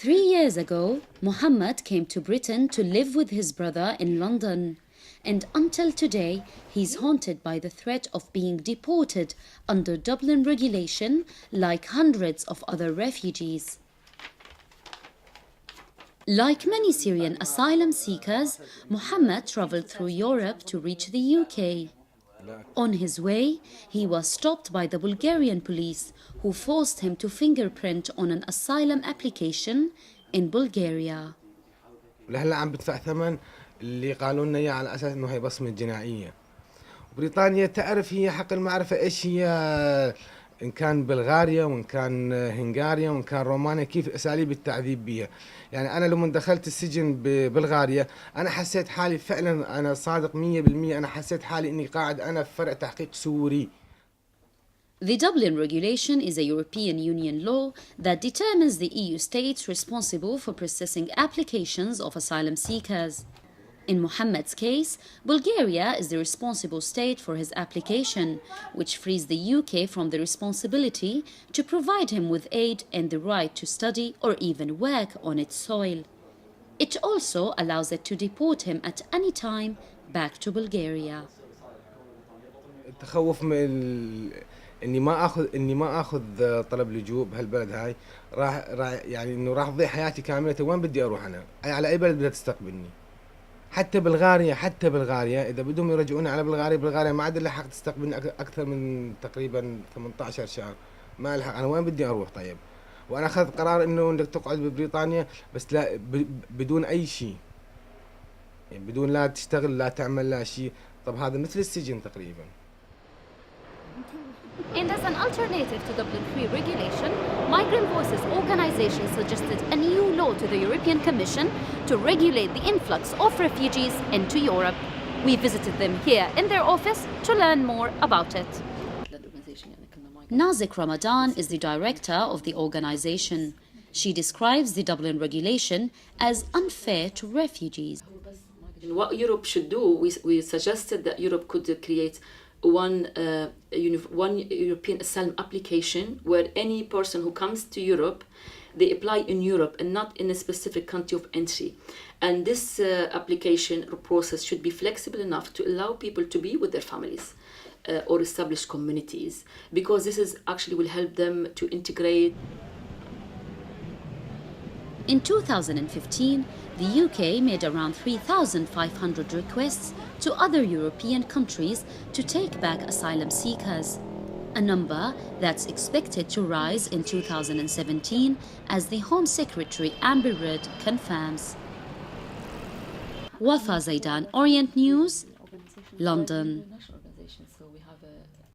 3 years ago, Muhammad came to Britain to live with his brother in London. And until today, he's haunted by the threat of being deported under Dublin Regulation like hundreds of other refugees. Like many Syrian asylum seekers, Muhammad traveled through Europe to reach the UK. On his way, he was stopped by the Bulgarian police, who forced him to fingerprint on an asylum application in Bulgaria. لهلا عم بدفع ثمن اللي قالوا لنا اياه على اساس انه هي بصمه جنائيه. بريطانيا تعرف هي حق المعرفه ايش هي، ان كان بلغاريا وان كان هنغاريا وان كان رومانيا، كيف اساليب التعذيب بيها. يعني انا لما دخلت السجن ببلغاريا انا حسيت حالي فعلا، انا صادق 100%، انا حسيت حالي اني قاعد انا في فرع تحقيق سوري. The Dublin Regulation is a European Union law that determines the EU states responsible for processing applications of asylum seekers. In Muhammad's case, Bulgaria is the responsible state for his application, which frees the UK from the responsibility to provide him with aid and the right to study or even work on its soil. It also allows it to deport him at any time back to Bulgaria. التخوف من اني ما اخذ طلب لجوء بهالبلد هاي، راح يعني انه راح تضيع حياتي كامله. وين بدي اروح انا؟ على اي بلد بدها تستقبلني؟ حتى بلغاريا اذا بدهم يرجعوني على بلغاريا ما عاد لها حق تستقبلني اكثر من تقريبا 18 شهر. ما لها، انا وين بدي اروح طيب؟ وانا اخذت قرار انه انك تقعد ببريطانيا بس لا بدون اي شيء، يعني بدون لا تشتغل لا تعمل لا شيء. طب هذا مثل السجن تقريبا. And as an alternative to Dublin Regulation, Migrant Voices organization suggested a new law to the European Commission to regulate the influx of refugees into Europe. We visited them here in their office to learn more about it. Nazik Ramadan is the director of the organization. She describes the Dublin Regulation as unfair to refugees. What Europe should do, we suggested that Europe could create one European asylum application where any person who comes to Europe, they apply in Europe and not in a specific country of entry. And this application process should be flexible enough to allow people to be with their families or establish communities, because this is actually will help them to integrate. In 2015, the UK made around 3,500 requests to other European countries to take back asylum seekers, a number that's expected to rise in 2017, as the Home Secretary Amber Rudd confirms. Wafa, Zaidan, Orient News, London.